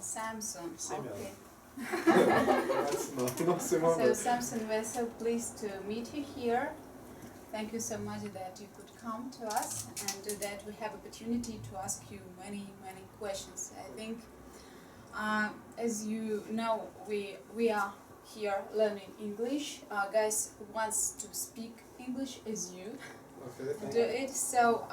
Samson. Okay. So Samson, we're so pleased to meet you here. Thank you so much that you could come to us and that we have opportunity to ask you many questions. I think, as you know, we are here learning English. Guys who wants to speak English is you. Okay, Do it so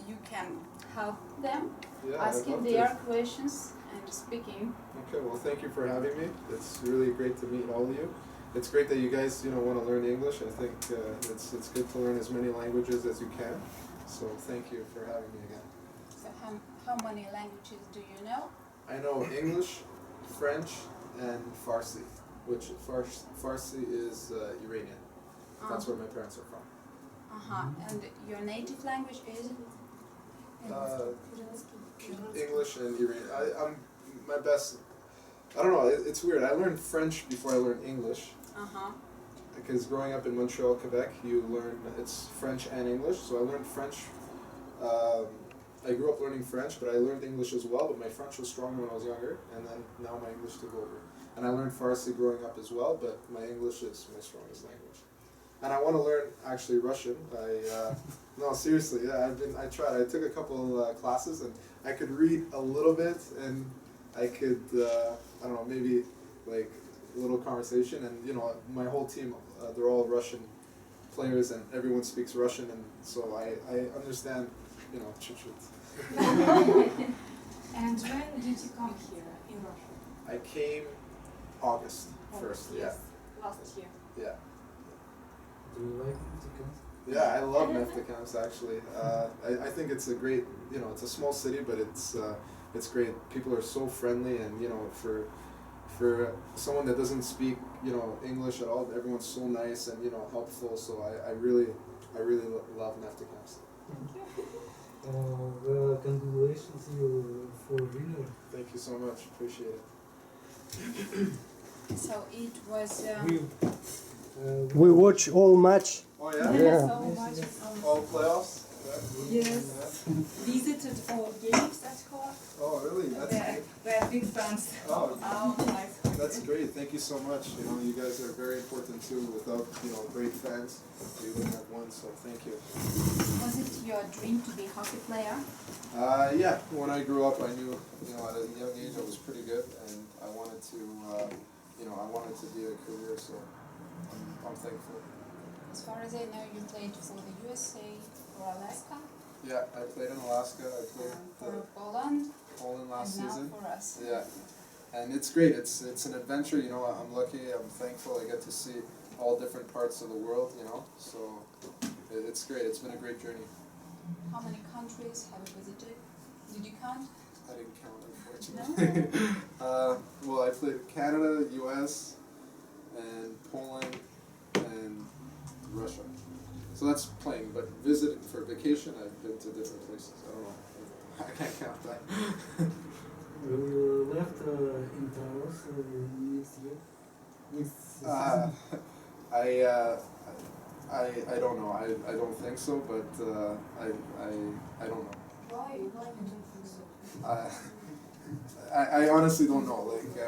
you can help them asking their questions and speaking. Okay, well, thank you for having me. It's really great to meet all of you. It's great that you guys, want to learn English. I think it's good to learn as many languages as you can. So thank you for having me again. So how many languages do you know? I know English, French, and Farsi, which Farsi is Iranian. That's where my parents are from. And your native language is? English and Iranian. I'm my best. I don't know. It's weird. I learned French before I learned English. Because growing up in Montreal, Quebec, you learn it's French and English. So I learned French. I grew up learning French, but I learned English as well. But my French was stronger when I was younger, and then now my English took over. And I learned Farsi growing up as well, but my English is my strongest language. And I want to learn actually Russian. No, seriously, yeah. I tried. I took a couple classes, and I could read a little bit, and I could I don't know, maybe like a little conversation. And my whole team, they're all Russian players, and everyone speaks Russian, and so I understand, chit-chit. And when did you come here in Russia? I came August 1st. Yes, last year. Yeah. Do you like Neftekhimsk? Yeah, I love Neftekhimsk actually. I think it's a great, it's a small city, but it's great. People are so friendly, and for someone that doesn't speak, English at all, everyone's so nice and helpful. So I really love Neftekhimsk. Thank you. Well, congratulations you for winner. Thank you so much. Appreciate it. So it was. We watch all match. Oh yeah. Yeah. So much. All playoffs. Yes. Visited all games at home. Oh really? They're big fans. Oh. Nice. That's great. Thank you so much. You guys are very important too. Without great fans, we wouldn't have won. So thank you. Was it your dream to be a hockey player? Yeah. When I grew up, I knew at a young age I was pretty good, and I wanted to I wanted to be a career. So I'm thankful. As far as I know, you played for the USA, for Alaska. Yeah, I played in Alaska. I played for Poland last and season. Now for us. Yeah. And it's great. It's an adventure. I'm lucky. I'm thankful. I get to see all different parts of the world. So it's great. It's been a great journey. How many countries have you visited? Did you count? I didn't count, unfortunately. Well, I played Canada, U.S., and Poland, and Russia. So that's playing. But visiting for vacation, I've been to different places. I don't know. I can't count that. You left in Taos next year? I don't know. I don't think so, but I don't know. Why you don't think so? I honestly don't know.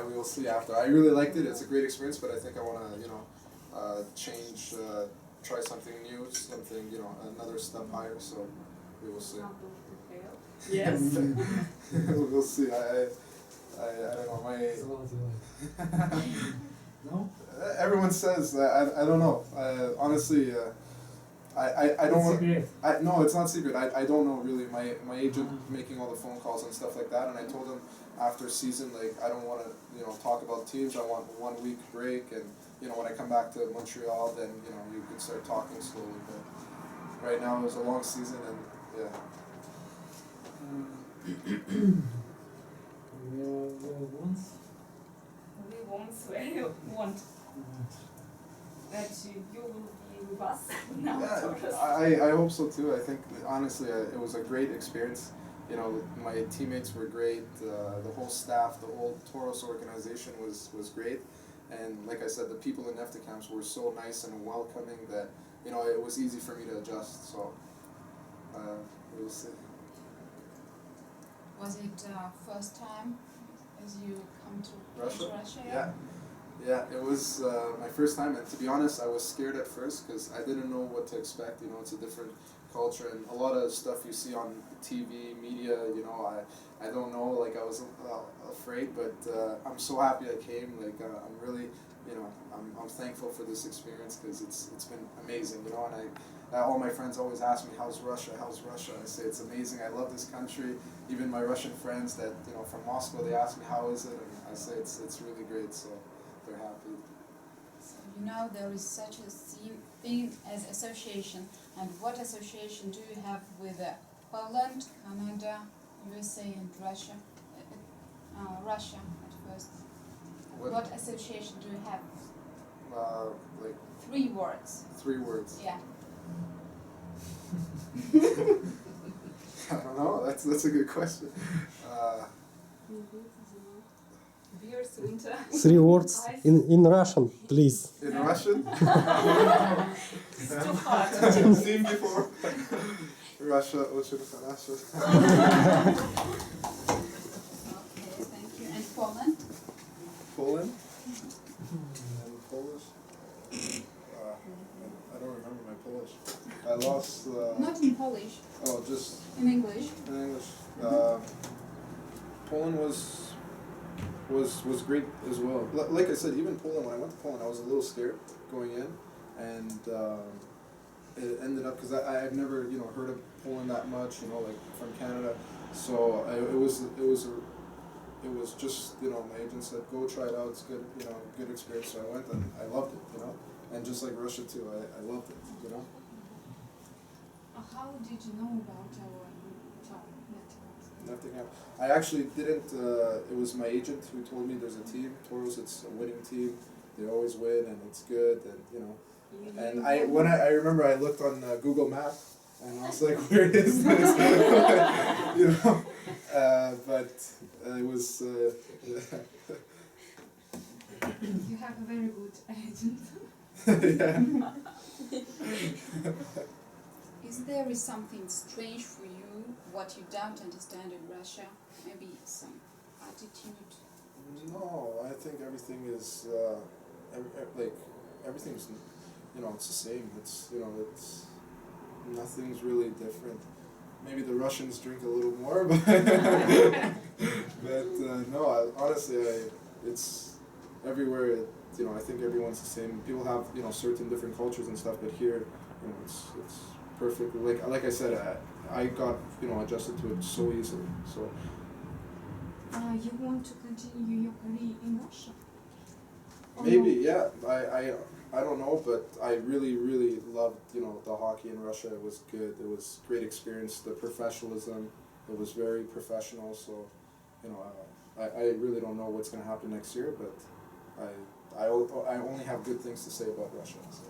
We will see after. I really liked it. It's a great experience, but I think I want to, change, try something new, something, another step higher. So we will see. Yes. We'll see. I don't know. No? Everyone says that. I don't know. Honestly, I don't want. No, it's not secret. I don't know really. My agent making all the phone calls and stuff like that, and I told him after season I don't want to talk about teams. I want 1 week break, and when I come back to Montreal, then you can start talking slowly. But right now it was a long season, and yeah. Once? We want that you will be with us now. Yeah, I hope so too. I think honestly it was a great experience. My teammates were great. The whole staff, the whole Toros organization was great. And like I said, the people in Neftekhimsk were so nice and welcoming that it was easy for me to adjust. So we'll see. Was it first time as you come to Russia? Russia? Yeah, it was my first time, and to be honest, I was scared at first because I didn't know what to expect. You know, it's a different culture, and a lot of stuff you see on TV, media. You know, I don't know. Like I was afraid, but I'm so happy I came. Like I'm really, you know, I'm thankful for this experience because it's been amazing. You know, and all my friends always ask me, "How's Russia? How's Russia?" I say it's amazing. I love this country. Even my Russian friends that from Moscow, they ask me, "How is it?" And I say it's really great. So they're happy. So you know there is such a thing as association, and what association do you have with Poland, Canada, USA, and Russia? Russia at first. What association do you have? Like 3 words. 3 words. Yeah. I don't know. That's a good question. Beers, winter. 3 words in Russian, please. In Russian? It's too hard. Seen before. Russia, очень хорошо. Okay, thank you. And Poland? Poland? And Polish? I don't remember my Polish. I lost. Not in Polish. Oh, just In English. in English. Poland was great as well. Like I said, even Poland. When I went to Poland, I was a little scared going in, and it ended up because I've never heard of Poland that much. Like from Canada, so it was just my agent said go try it out. It's good, good experience. So I went and I loved it. And just like Russia too, I loved it. How did you know about our Nothing happened. I actually didn't. It was my agent who told me there's a team, Toros. It's a winning team. They always win, and it's good. And And I remember I looked on Google Maps, and I was like, where is this? But it was. You have a very good agent. Yeah. Is there something strange for you, what you don't understand in Russia? Maybe some attitude? No, I think everything is everything's it's the same. It's nothing's really different. Maybe the Russians drink a little more, but no. Honestly, it's everywhere. I think everyone's the same. People have certain different cultures and stuff, but here, it's perfect. Like I said, I got adjusted to it so easily. So. You want to continue your career in Russia? Maybe, yeah. I don't know, but I really, really loved, the hockey in Russia. It was good. It was great experience. The professionalism, it was very professional. So, I really don't know what's going to happen next year, but I only have good things to say about Russia. So.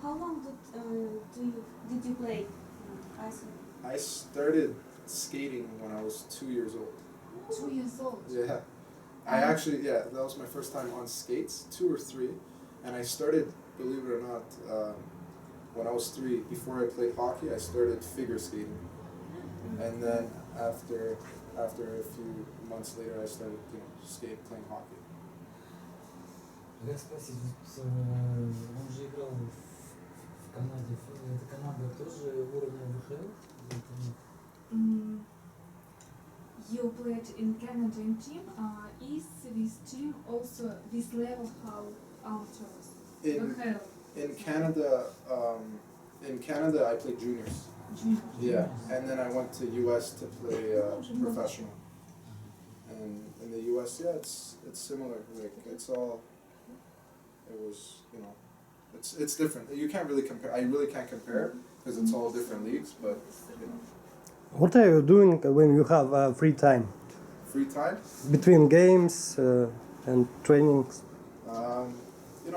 How long did you play ice hockey? I started skating when I was 2 years old. 2 years old? Yeah. That was my first time on skates, 2 or 3, and I started, believe it or not, when I was 3. Before I played hockey, I started figure skating, and then after a few months later, I started, playing hockey. Хотел спросить, он же играл в Канаде. Это Канада тоже уровня ВХЛ? You played in Canadian team. Is this team also this level how outdoors? In Canada, I played juniors. Yeah, and then I went to U.S. to play professional. And in the U.S., it's similar. Like it was it's different. You can't really compare. I really can't compare because it's all different leagues. But What are you doing when you have free time? Free time? Between games and trainings?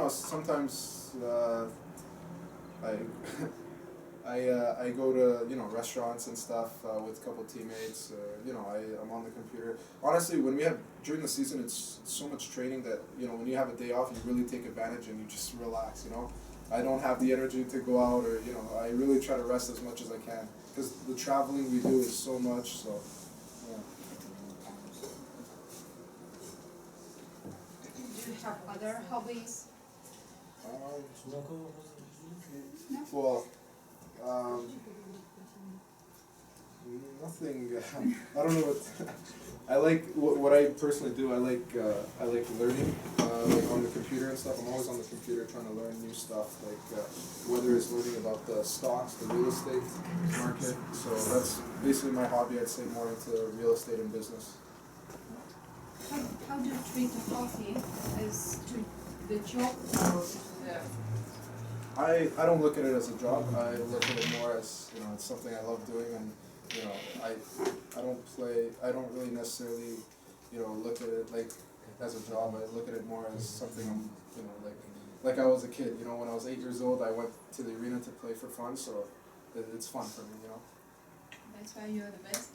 Sometimes I go to restaurants and stuff with a couple teammates. I'm on the computer. Honestly, when we have during the season, it's so much training that when you have a day off, you really take advantage and you just relax. I don't have the energy to go out, or I really try to rest as much as I can because the traveling we do is so much. So, yeah. have other hobbies? Tu veux encore poser No? Well, nothing. I don't know what. I like what I personally do. I like learning, like on the computer and stuff. I'm always on the computer trying to learn new stuff, like whether it's learning about the stocks, the real estate market. So that's basically my hobby. I'd say more into real estate and business. How do you treat the hobby as to the job or the... I don't look at it as a job. I look at it more as, it's something I love doing, and I don't really necessarily look at it like as a job. I look at it more as something I'm like I was a kid. When I was 8 years old, I went to the arena to play for fun, so it's fun for me. That's why you're the best.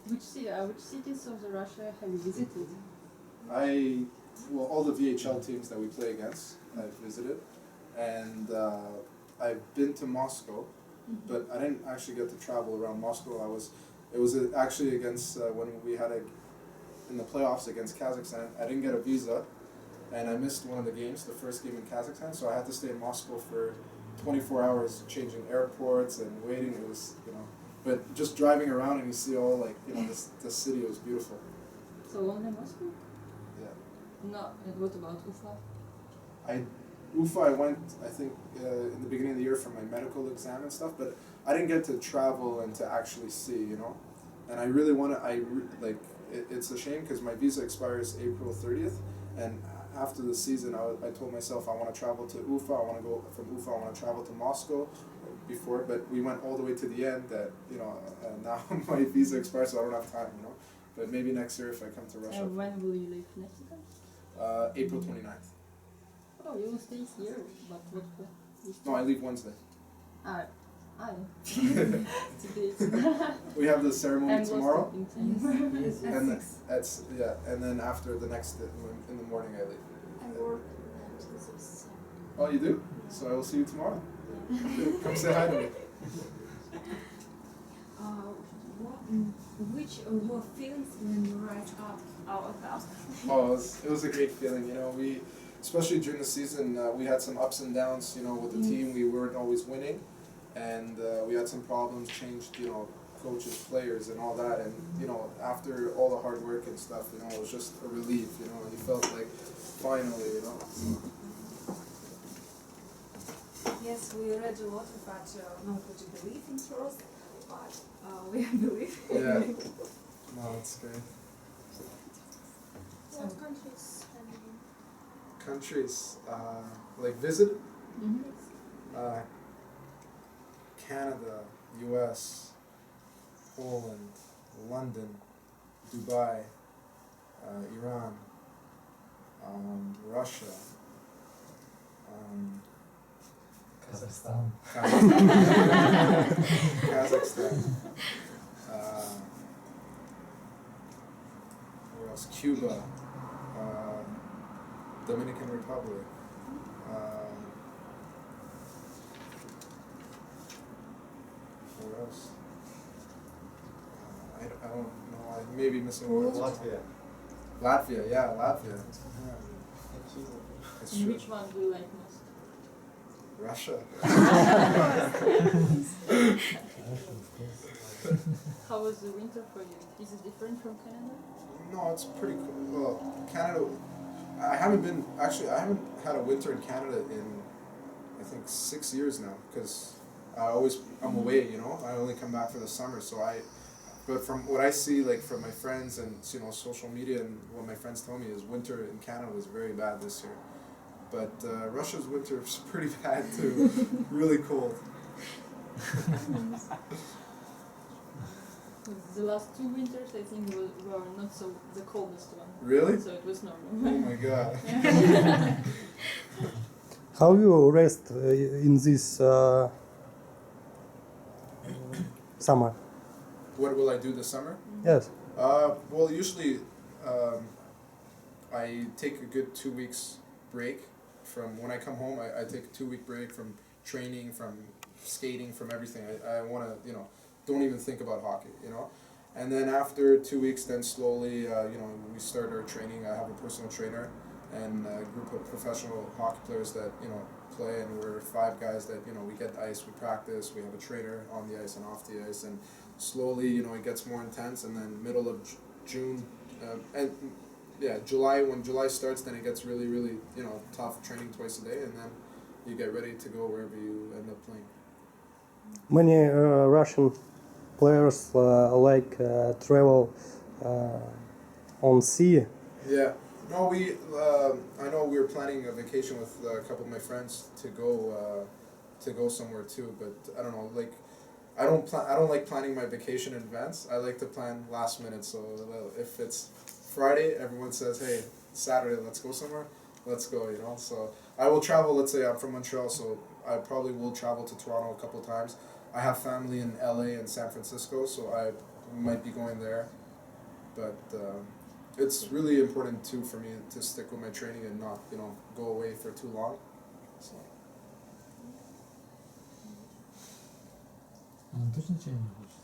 Which cities of the Russia have you visited? All the VHL teams that we play against, I've visited, and I've been to Moscow, but I didn't actually get to travel around Moscow. It was actually against when we had in the playoffs against Kazakhstan. I didn't get a visa, and I missed one of the games, the first game in Kazakhstan, so I had to stay in Moscow for 24 hours, changing airports and waiting. It was, but just driving around and you see all the city, it was beautiful. So only Moscow? Yeah. No, and what about Ufa? Ufa, I went, I think, in the beginning of the year for my medical exam and stuff, but I didn't get to travel and to actually see, And I really want to, it's a shame because my visa expires April 30th, and after the season, I told myself I want to travel to Ufa, I want to go from Ufa, I want to travel to Moscow before, but we went all the way to the end that, now my visa expires, so I don't have time, But maybe next year if I come to Russia. And when will you leave Mexico? April 29th. Oh, you will stay here, but what? No, I leave Wednesday. Today. We have the ceremony tomorrow, Yes. and then after the next in the morning I leave. I work until 6. Oh, you do? So I will see you tomorrow. Come say hi to me. Which are your feelings when you write up our cup? Oh, it was a great feeling. We, especially during the season, we had some ups and downs. With the team, we weren't always winning, and we had some problems. Changed, coaches, players, and all that. And after all the hard work and stuff, it was just a relief. And you felt like finally, Yes, we read a lot about not what you believe in first, but we believe. Yeah. No, it's great. What countries have you been? Countries, visit? Canada, US, Poland, London, Dubai, Iran, Russia, Kazakhstan. Kazakhstan. Where else? Cuba, Dominican Republic. Where else? I don't know. I may be missing one. Latvia. Latvia, yeah, Latvia. Yeah. It's And true. which one do you like most? Russia. How was the winter for you? Is it different from Canada? No, it's pretty cool. Well, Canada, I haven't had a winter in Canada in, I think, 6 years now, because I'm away, I only come back for the summer, but from what I see, from my friends and, social media and what my friends tell me is winter in Canada was very bad this year. But Russia's winter is pretty bad too, really cold. The last 2 winters, I think, were not so the coldest one. Really? So it was normal. Oh my god. How you rest in this summer? What will I do this summer? Yes. Well, usually I take a good 2 weeks break from when I come home. I take a 2-week break from training, from skating, from everything. I want to, don't even think about hockey, And then after 2 weeks, then slowly, we start our training. I have a personal trainer and a group of professional hockey players that, play, and we're 5 guys that, we get ice, we practice, we have a trainer on the ice and off the ice, and slowly, it gets more intense, and then middle of June, July, when July starts, then it gets really, really, tough, training twice a day, and then you get ready to go wherever you end up playing. Many Russian players travel on sea. Yeah. No, I know we were planning a vacation with a couple of my friends to go somewhere too, but I don't know, I don't like planning my vacation in advance. I like to plan last minute, so if it's Friday, everyone says, hey, Saturday, let's go somewhere, let's go, so I will travel. Let's say I'm from Montreal, so I probably will travel to Toronto a couple times. I have family in LA and San Francisco, so I might be going there, but it's really important too for me to stick with my training and not, go away for too long. So. Точно чай не хочешь?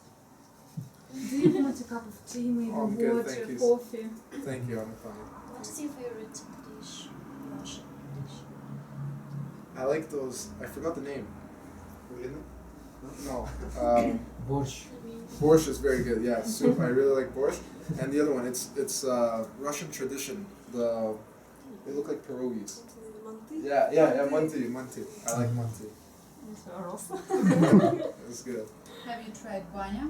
Do you want a cup of tea, maybe Oh, I'm good, water, thank you. coffee? Thank you, I'm fine. What's your favorite dish? Russian dish? I like those. I forgot the name. No. Борщ. Borscht is very good. Yeah, soup. I really like borscht. And the other one, it's Russian tradition. They look like pierogies. Yeah. Manti. I like manti. It's good. Have you tried banya?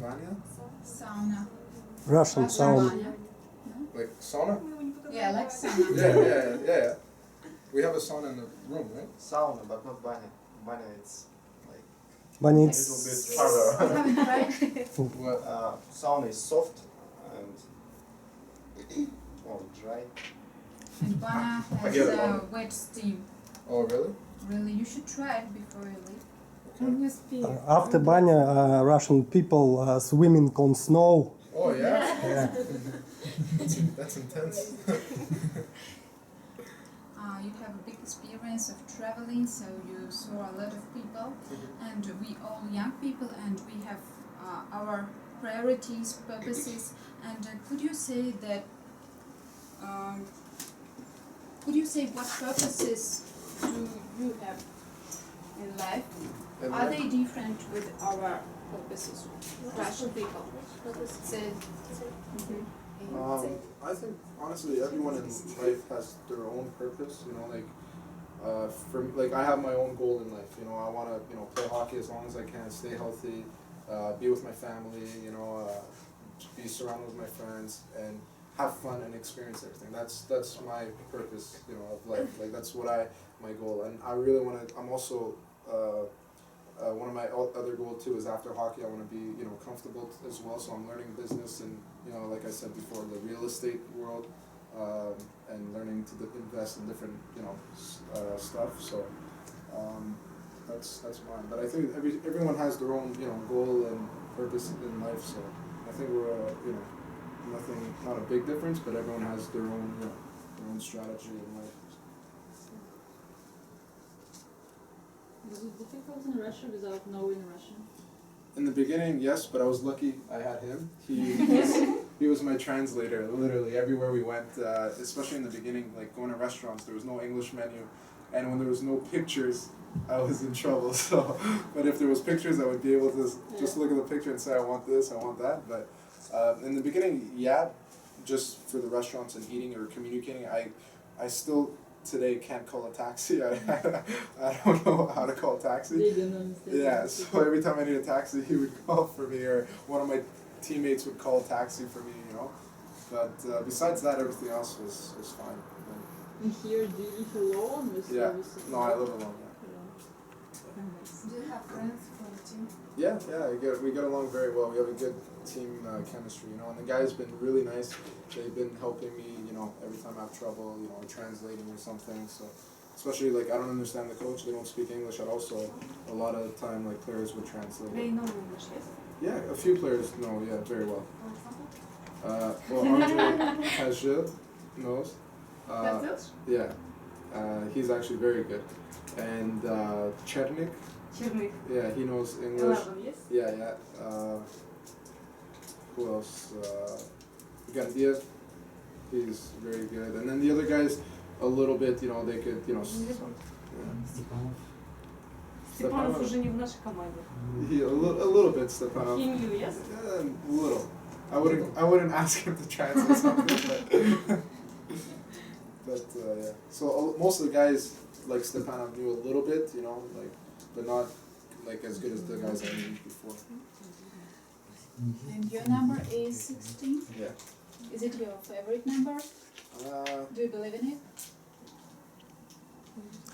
Banya? Sauna. Russian sauna. Banya? Like sauna? Yeah, like sauna. Yeah. We have a sauna in the room, right? Sauna, but not banya. Banya, it's like But a it's little bit You harder. haven't tried? What? Sauna is soft and dry. And banya I has get it. a wet steam. Oh, really? Really, you should try it before you leave. When you speak. after banya, Russian people swimming on snow. Oh, yeah? Yeah. That's intense. You have a big experience of traveling, so you saw a lot of people, and we all young people, and we have our priorities, purposes, and could you say what purposes do you have in life? And Are then- they different with our purposes, Russian people? Say, I think honestly, everyone in life has their own purpose. For me, I have my own goal in life. I want to play hockey as long as I can, stay healthy, be with my family. Be surrounded with my friends and have fun and experience everything. That's my purpose. Of life. That's what my goal. And I really want to. I'm also. One of my other goals too is after hockey I want to be comfortable as well, so I'm learning business and like I said before, the real estate world, and learning to invest in different stuff. So that's mine. But I think everyone has their own goal and purpose in life. So I think we're not a big difference, but everyone has their own strategy in life. Was it difficult in Russia without knowing Russian? In the beginning, yes, but I was lucky I had him. He was my translator, literally, everywhere we went, especially in the beginning, going to restaurants, there was no English menu, and when there was no pictures, I was in trouble, so, but if there was pictures, I would be able to just look at the picture and say, I want this, I want that, but in the beginning, yeah, just for the restaurants and eating or communicating, I still today can't call a taxi. I don't know how to call a taxi. They didn't understand. Yeah, so every time I need a taxi, he would call for me, or one of my teammates would call a taxi for me, But besides that, everything else was fine. And here, do you live alone with Yeah, with- no, I live alone. do you have friends from the team? Yeah, we get along very well. We have a good team chemistry, and the guys been really nice. They've been helping me, every time I have trouble, translating or something. So, especially I don't understand the coach. They don't speak English at all. So, a lot of the time, players would translate. They know English, yes? Yeah, a few players know, very well. For example? Well, Andre Kajil knows. That's Yeah, he's actually very good. And Chernik, Chernik. yeah, he knows English. 11, yes? Yeah. who else? Gandiev, he's very good. And then the other guys, a little bit, you know, they could, you know, some, yeah. Степанов. Степанов уже не в нашей команде. A little bit Stepanov. He knew, yes? Yeah, a little. I wouldn't ask him to translate something, but yeah. So most of the guys like Stepanov knew a little bit, you know, like, but not like as good as the guys I knew before. And your number is 16? Yeah. Is it your favorite number? Do you believe in it?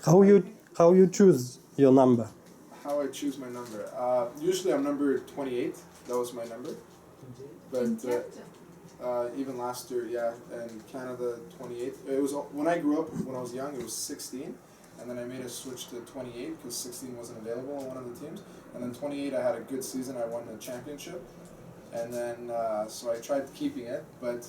How you choose your number? How I choose my number? Usually I'm number 28. That was my number. But even last year, yeah, and Canada 28. It was when I grew up. When I was young, it was 16, and then I made a switch to 28 because 16 wasn't available on one of the teams. And then 28, I had a good season. I won the championship, and then so I tried keeping it, but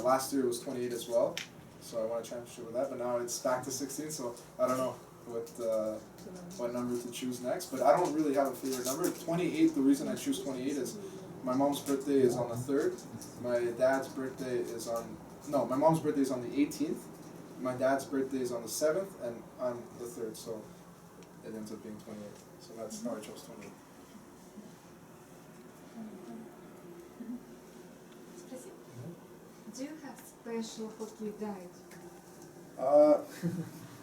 last year it was 28 as well. So I won a championship with that. But now it's back to 16. So I don't know what number to choose next. But I don't really have a favorite number. 28. The reason I choose 28 is my mom's birthday is on the 3rd. My dad's birthday is on... No, my mom's birthday is on the 18th. My dad's birthday is on the 7th and on the 3rd. So it ends up being 28. So that's how I chose 28. Do you have special hockey diet?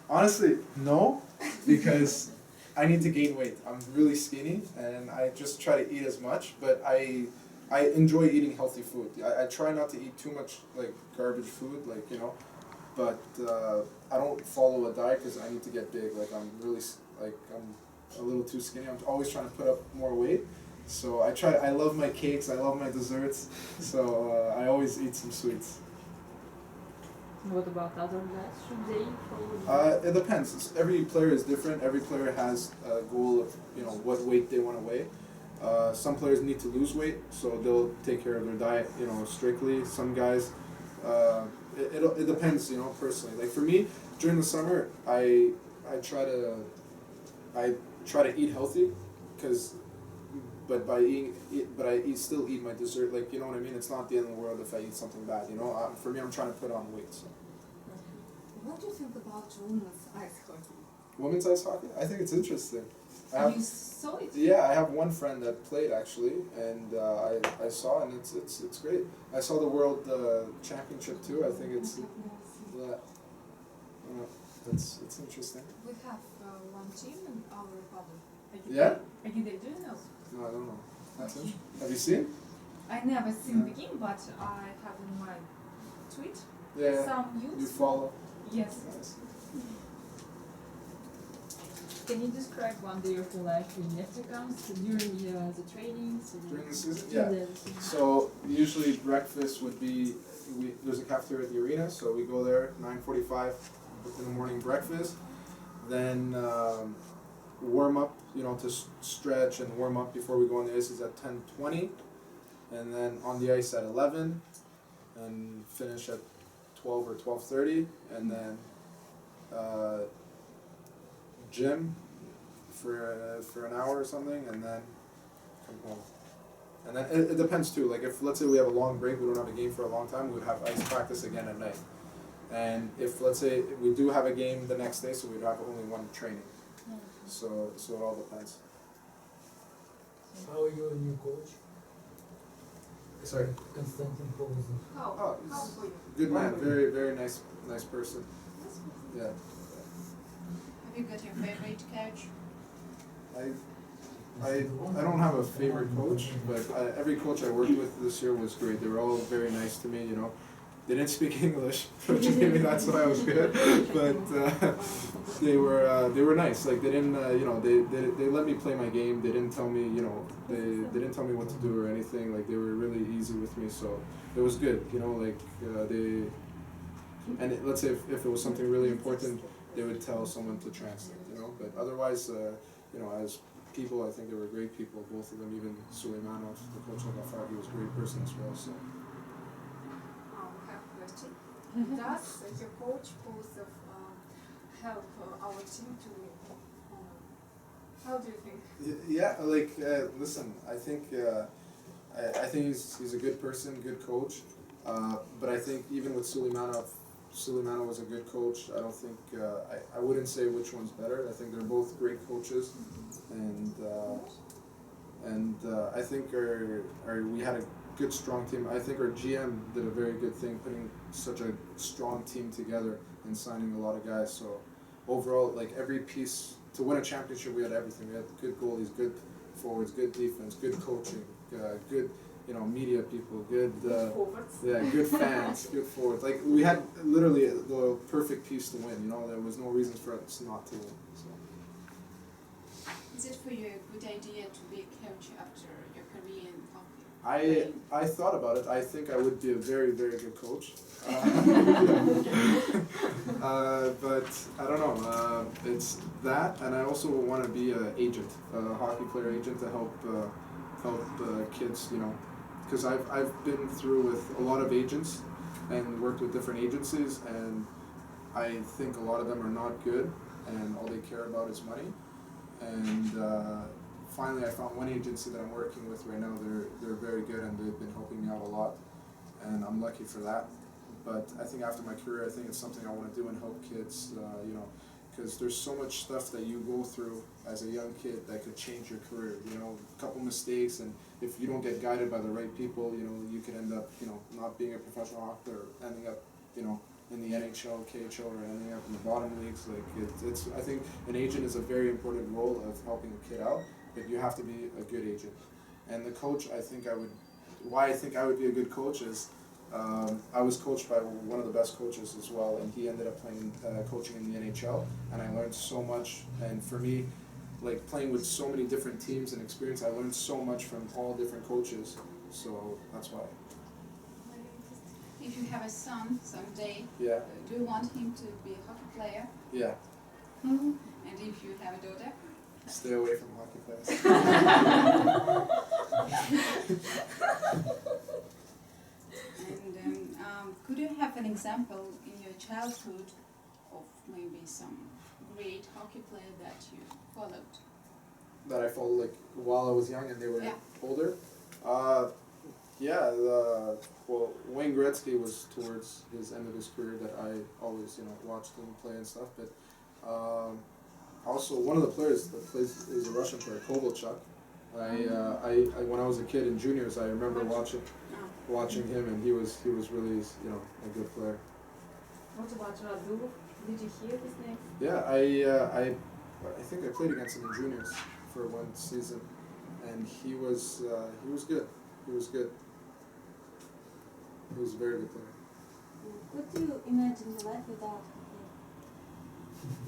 Honestly, no, because I need to gain weight. I'm really skinny, and I just try to eat as much. But I enjoy eating healthy food. I try not to eat too much like garbage food, like, you know. But I don't follow a diet because I need to get big. Like I'm a little too skinny. I'm always trying to put up more weight. So I try. I love my cakes. I love my desserts. So I always eat some sweets. What about other guys? Should they follow? It depends. Every player is different. Every player has a goal of, you know, what weight they want to weigh. Some players need to lose weight, so they'll take care of their diet, you know, strictly. Some guys, it depends, you know, personally. Like for me, during the summer, I try to eat healthy, but I still eat my dessert. Like, you know what I mean? It's not the end of the world if I eat something bad. You know, for me, I'm trying to put on weight. So. What do you think about women's ice hockey? Women's ice hockey? I think it's interesting. You saw it? Yeah, I have one friend that played actually, and I saw, and it's great. I saw the world championship too. I think it's it's interesting. We have one team in our republic. Yeah? Agide, do you know? No, I don't know. That's interesting. Have you seen? I never seen the game, but I have in my tweet Yeah. some news. You follow? Yes. Nice. Can you describe one day of your life in Neftekamsk during the trainings? During the season? During Yeah. the season. So usually breakfast would be, there's a cafeteria at the arena, so we go there 9:45 in the morning breakfast, then warm up, you know, to stretch and warm up before we go on the ice is at 10:20, and then on the ice at 11, and finish at 12 or 12:30, and then gym for an hour or something, and then come home. And then it depends too. Like if let's say we have a long break, we don't have a game for a long time, we would have ice practice again at night. And if let's say we do have a game the next day, so we'd have only one training. So it all depends. How are your new coach? Sorry. Konstantin Polozov. How? Oh, How he's for you? good man. Very very nice person. Yeah. Have you got your favorite coach? I don't have a favorite coach, but every coach I worked with this year was great. They were all very nice to me, you know. They didn't speak English, which maybe that's why I was good. But they were nice. Like they didn't, you know, they let me play my game. They didn't tell me, you know, they didn't tell me what to do or anything. Like they were really easy with me, so it was good. You know, like let's say if it was something really important, they would tell someone to translate. You know, but otherwise, you know, as people, I think they were great people. Both of them, even Suleimanov, the coach of Mafar, he was a great person as well. So. I have a question. Does your coach both of help our team to how do you think? Yeah, like listen, I think I think he's a good person, good coach. But I think even with Suleimanov was a good coach. I don't think I wouldn't say which one's better. I think they're both great coaches, and I think we had a good strong team. I think our GM did a very good thing putting such a strong team together and signing a lot of guys. So overall, like every piece to win a championship, we had everything. We had good goalies, good forwards, good defense, good coaching, good media people, good good fans, good forwards. Like we had literally the perfect piece to win. There was no reason for us not to win. So. Is it for you a good idea to be a coach after your career in hockey? I thought about it. I think I would be a very, very good coach. But I don't know. It's that, and I also want to be an agent, a hockey player agent to help kids. Because I've been through with a lot of agents and worked with different agencies, and I think a lot of them are not good, and all they care about is money. And finally, I found one agency that I'm working with right now. They're very good, and they've been helping me out a lot, and I'm lucky for that. But I think after my career, I think it's something I want to do and help kids. Because there's so much stuff that you go through as a young kid that could change your career. A couple mistakes, and if you don't get guided by the right people, you could end up, not being a professional hockey or ending up, in the NHL, KHL, or ending up in the bottom leagues. Like it's I think an agent is a very important role of helping a kid out, but you have to be a good agent. And the coach, why I think I would be a good coach is, I was coached by one of the best coaches as well, and he ended up coaching in the NHL, and I learned so much. And for me, like playing with so many different teams and experience, I learned so much from all different coaches. So that's why. If you have a son someday, Yeah. Do you want him to be a hockey player? Yeah. And if you have a daughter? Stay away from hockey players. And could you have an example in your childhood of maybe some great hockey player that you followed? That I followed like while I was young and they were older. Well, Wayne Gretzky was towards his end of his career that I always watched him play and stuff. But also one of the players that plays is a Russian player, Kovalchuk. I when I was a kid in juniors, I remember watching him, and he was really a good player. What about Radulov? Did you hear his name? Yeah, I think I played against him in juniors for one season, and he was good. He was good. He was a very good player. Could you imagine your life without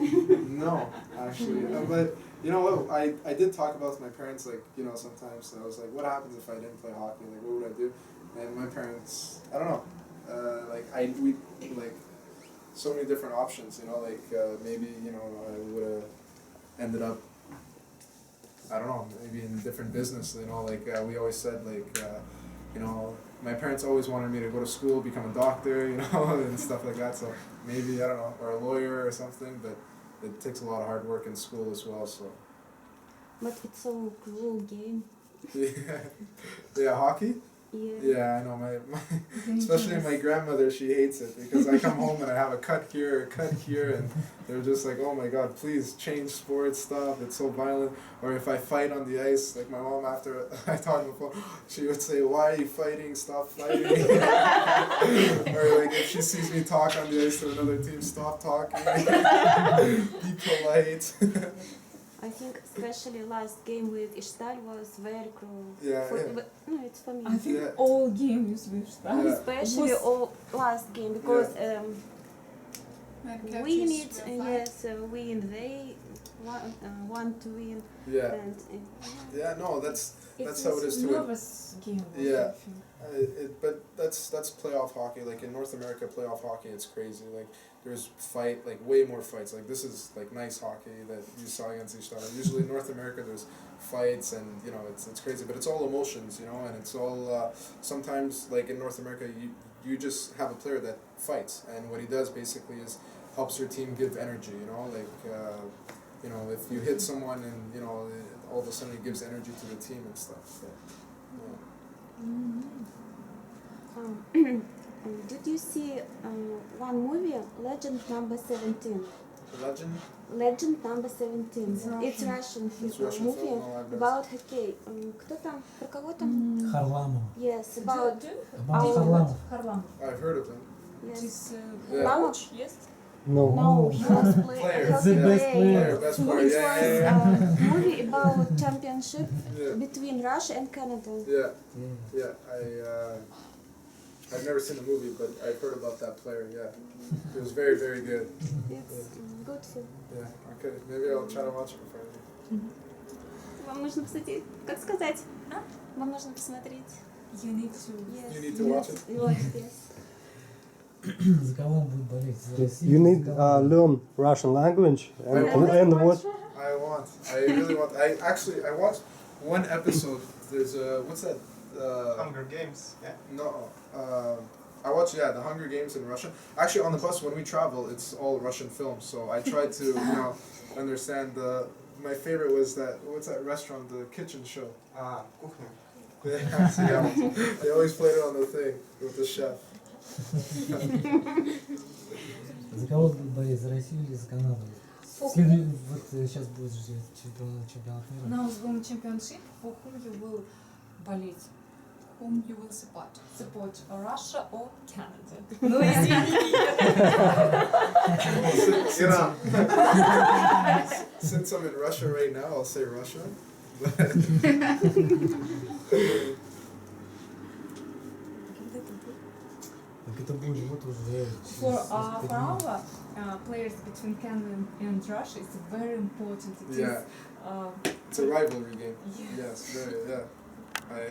No, actually, but you know what? I did talk about with my parents, like sometimes I was like, what happens if I didn't play hockey? Like, what would I do? And my parents, I don't know, we so many different options. Maybe I would have ended up, I don't know, maybe in a different business. We always said my parents always wanted me to go to school, become a doctor, and stuff like that. So maybe, I don't know, or a lawyer or something, but it takes a lot of hard work in school as well, so. But it's so cruel game. Yeah, hockey? Yeah. Yeah, I know, especially my grandmother, she hates it, because I come home and I have a cut here, and they're just like, oh my god, please change sports, stop, it's so violent. Or if I fight on the ice, like my mom, after I talked on the phone, she would say, why are you fighting, stop fighting. Or like if she sees me talk on the ice to another team, stop talking, be polite. I think especially last game with Ishtal was very cruel. Yeah, No, it's for me. I think all games with that. Yeah. Especially all last game because When we coaches need will fight? win. They want to win. Yeah. And, Yeah, no, that's It's how it is too. nervous game. Yeah. But that's playoff hockey. Like in North America, playoff hockey, it's crazy. Like there's way more fights. Like this is like nice hockey that you saw against each other. Usually in North America, there's fights and it's crazy. But it's all emotions, and it's all sometimes like in North America, you just have a player that fights, and what he does basically is helps your team give energy. If you hit someone and all of a sudden it gives energy to the team and stuff. So, yeah. Did you see one movie, Legend Number 17? Legend? Legend Number 17. It's Russian It's Russian movie film? No, I've never about hockey. Кто там? Про кого там? Харламов. Yes, about About Харламов. Харламов. I've heard of him. yes. This Yeah. Mama? yes? No. No, he was Player. hockey The best player. player. Best It player. was Yeah, yeah, a movie about championship yeah. between Russia and Canada. Yeah, yeah. I've never seen the movie, but I've heard about that player. Yeah, he was very, very good. It's good film. Yeah. Okay, maybe I'll try to watch it before I leave. Вам нужно посмотреть. Как сказать? Вам нужно посмотреть. You need to. Yes. You need to watch it. You watch it, yes. За кого он будет болеть? За Россию? You need За кого? learn Russian language and watch. I really want. I watched one episode. There's what's that? Hunger Games. Yeah. No. I watched the Hunger Games in Russian. Actually, on the bus when we travel, it's all Russian films. So I try to understand the. My favorite was that what's that restaurant? The kitchen show. Кухня. Yeah, they always played it on the thing with the chef. За кого будет болеть? За Россию или за Канаду? Вот сейчас будет же чемпионат мира. Now is going championship. For whom you will болеть? Whom you will support? Support Russia or Canada? Ну, извини. Since I'm in Russia right now, I'll say Russia. Так это будет вот уже... For our players between Canada and Russia, it's very important. It is, Yeah. It's a rivalry game. yes. Yes, very, yeah.